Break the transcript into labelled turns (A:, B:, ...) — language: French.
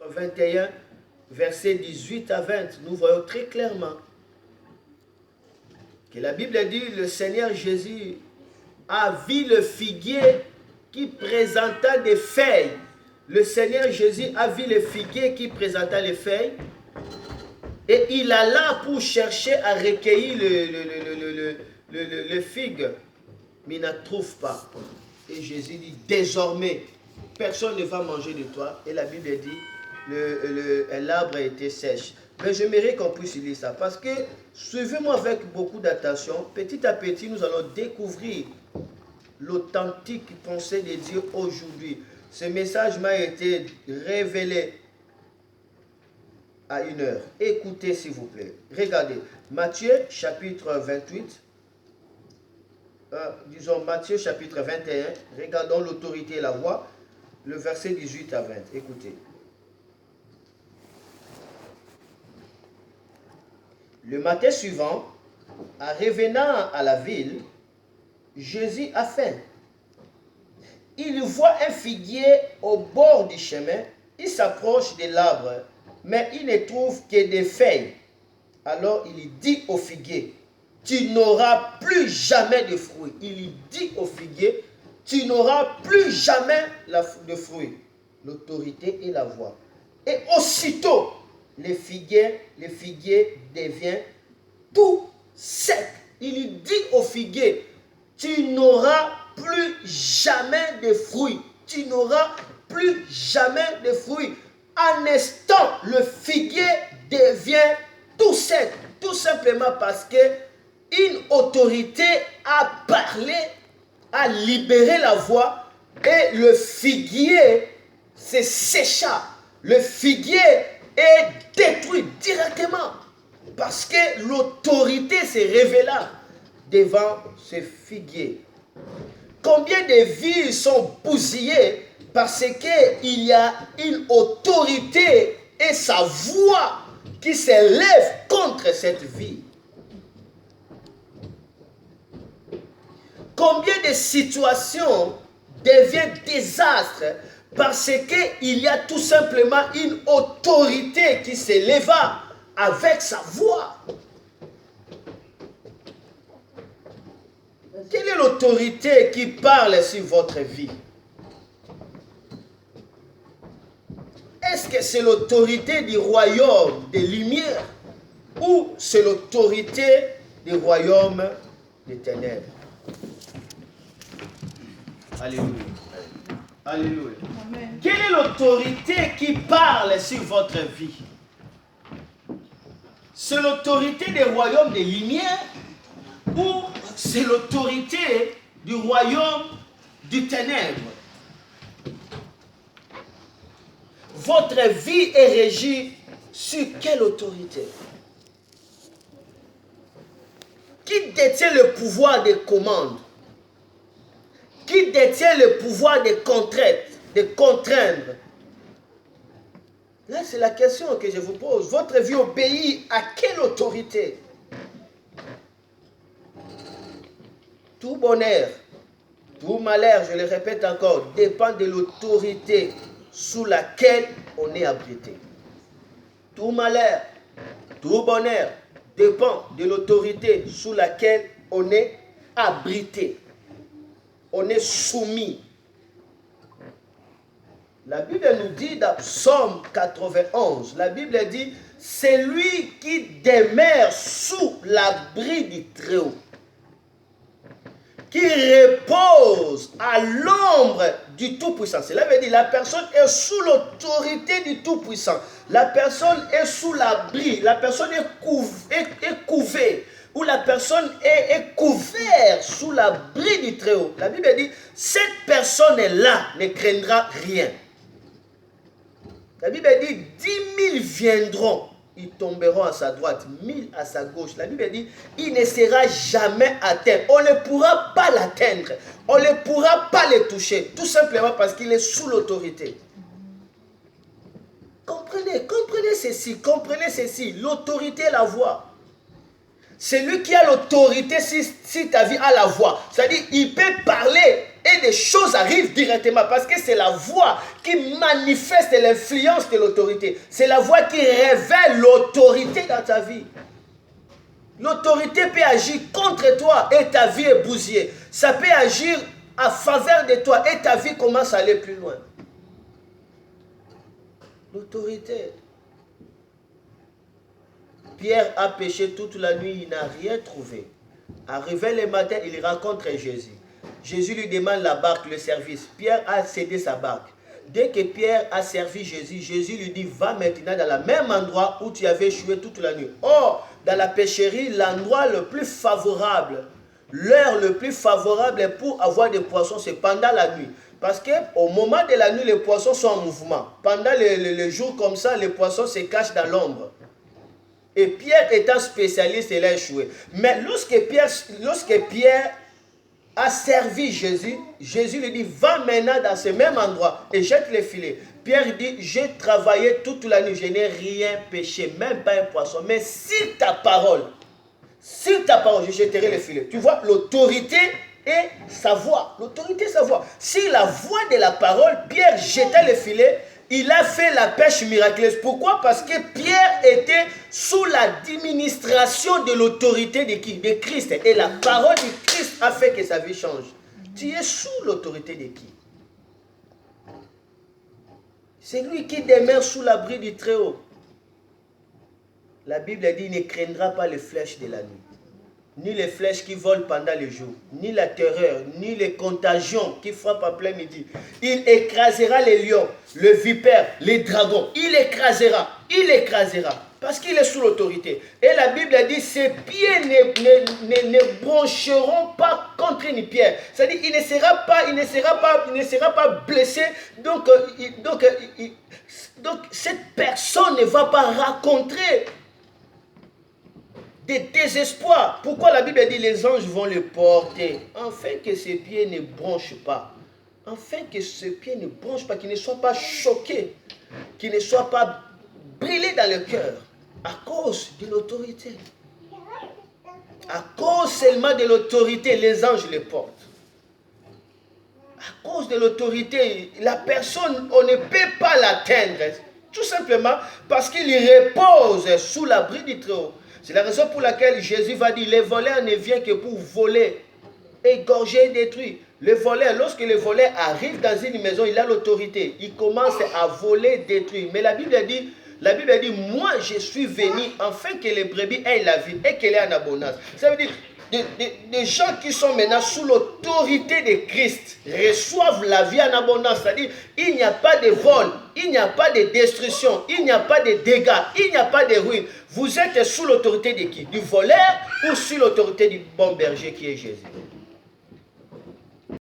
A: 21, versets 18 à 20, nous voyons très clairement que la Bible dit le Seigneur Jésus a vu le figuier qui présenta des feuilles. Le Seigneur Jésus a vu le figuier qui présenta les feuilles et il alla pour chercher à recueillir le figue, mais il ne trouve pas. Et Jésus dit, désormais, personne ne va manger de toi. Et la Bible dit, l'arbre a été sèche. Mais j'aimerais qu'on puisse lire ça, parce que, suivez-moi avec beaucoup d'attention, petit à petit, nous allons découvrir l'authentique pensée de Dieu aujourd'hui. Ce message m'a été révélé à 1h. Écoutez s'il vous plaît. Regardez, Matthieu chapitre 28, disons Matthieu chapitre 21, regardons l'autorité et la voix, le verset 18 à 20. Écoutez. Le matin suivant, en revenant à la ville, Jésus a faim. Il voit un figuier au bord du chemin. Il s'approche de l'arbre, mais il ne trouve que des feuilles. Alors il dit au figuier, tu n'auras plus jamais de fruits. Il dit au figuier, tu n'auras plus jamais de fruits. L'autorité et la voix. Et aussitôt, le figuier devient tout sec. Il dit au figuier, tu n'auras plus jamais de fruits. Tu n'auras plus jamais de fruits. En instant, le figuier devient tout sec. Tout simplement parce que une autorité a parlé, a libéré la voix et le figuier se sécha. Le figuier est détruit directement parce que l'autorité s'est révélée devant ce figuier. Combien de vies sont bousillées parce qu'il y a une autorité et sa voix qui s'élève contre cette vie. Combien de situations deviennent désastres parce qu'il y a tout simplement une autorité qui s'éleva avec sa voix. Quelle est l'autorité qui parle sur votre vie? Est-ce que c'est l'autorité du royaume des lumières ou c'est l'autorité du royaume des ténèbres? Alléluia. Alléluia. Amen. Quelle est l'autorité qui parle sur votre vie? C'est l'autorité des royaumes des lumières ou c'est l'autorité du royaume du ténèbre? Votre vie est régie sur quelle autorité? Qui détient le pouvoir de commande? Qui détient le pouvoir de contraindre? Là, c'est la question que je vous pose. Votre vie obéit à quelle autorité? Tout bonheur, tout malheur, je le répète encore, dépend de l'autorité sous laquelle on est abrité. Tout malheur, tout bonheur dépend de l'autorité sous laquelle on est abrité. On est soumis. La Bible nous dit dans Psaume 91, la Bible dit, c'est lui qui demeure sous l'abri du Très-Haut, qui repose à l'ombre du Tout-Puissant. Cela veut dire la personne est sous l'autorité du Tout-Puissant. La personne est sous l'abri. La personne est couvée. Ou la personne est couverte sous l'abri du Très-Haut. La Bible dit, cette personne-là ne craindra rien. La Bible dit, 10 000 viendront. Ils tomberont à sa droite, 1000 à sa gauche. La Bible dit, il ne sera jamais atteint. On ne pourra pas l'atteindre. On ne pourra pas le toucher. Tout simplement parce qu'il est sous l'autorité. Comprenez ceci. L'autorité est la voix. C'est lui qui a l'autorité si ta vie a la voix. C'est-à-dire, il peut parler et des choses arrivent directement parce que c'est la voix qui manifeste l'influence de l'autorité. C'est la voix qui révèle l'autorité dans ta vie. L'autorité peut agir contre toi et ta vie est bousillée. Ça peut agir en faveur de toi et ta vie commence à aller plus loin. L'autorité. Pierre a péché toute la nuit, il n'a rien trouvé. Arrivé le matin, il rencontre Jésus. Jésus lui demande la barque, le service. Pierre a cédé sa barque. Dès que Pierre a servi Jésus, Jésus lui dit, va maintenant dans le même endroit où tu avais échoué toute la nuit. Or, dans la pêcherie, l'endroit le plus favorable, l'heure le plus favorable pour avoir des poissons, c'est pendant la nuit. Parce qu'au moment de la nuit, les poissons sont en mouvement. Pendant les jours comme ça, les poissons se cachent dans l'ombre. Et Pierre étant spécialiste, il a échoué. Mais lorsque Pierre a servi Jésus, Jésus lui dit, va maintenant dans ce même endroit et jette les filets. Pierre dit, j'ai travaillé toute la nuit, je n'ai rien pêché, même pas un poisson. Mais sur ta parole, je jetterai les filets. Tu vois, l'autorité et sa voix. L'autorité et sa voix. Si la voix de la parole, Pierre jetait les filets, il a fait la pêche miraculeuse. Pourquoi? Parce que Pierre était sous l'administration de l'autorité de qui? De Christ. Et la parole du Christ a fait que sa vie change. Tu es sous l'autorité de qui? C'est lui qui demeure sous l'abri du Très-Haut. La Bible dit, il ne craindra pas les flèches de la nuit, ni les flèches qui volent pendant le jour, ni la terreur, ni les contagions qui frappent en plein midi. Il écrasera les lions, le vipère, les dragons. Il écrasera, parce qu'il est sous l'autorité. Et la Bible dit, ses pieds ne broncheront pas contre une pierre. C'est-à-dire, il ne sera pas blessé. Donc, cette personne ne va pas rencontrer des désespoirs. Pourquoi la Bible dit les anges vont le porter? Afin que ses pieds ne bronchent pas. Afin que ses pieds ne bronchent pas, qu'il ne soit pas choqué, qu'il ne soit pas brûlé dans le cœur. À cause de l'autorité. À cause seulement de l'autorité, les anges le portent. À cause de l'autorité, la personne, on ne peut pas l'atteindre. Tout simplement parce qu'il repose sous l'abri du Très-Haut. C'est la raison pour laquelle Jésus va dire, les voleurs ne viennent que pour voler, égorger et détruire. Le voleur, lorsque le voleur arrive dans une maison, il a l'autorité. Il commence à voler, détruire. Mais la Bible dit, moi je suis venu afin que les brebis aient la vie et qu'elle ait en abondance. Ça veut dire, des gens qui sont maintenant sous l'autorité de Christ reçoivent la vie en abondance. C'est-à-dire, il n'y a pas de vol, il n'y a pas de destruction, il n'y a pas de dégâts, il n'y a pas de ruine. Vous êtes sous l'autorité de qui? Du voleur ou sous l'autorité du bon berger qui est Jésus?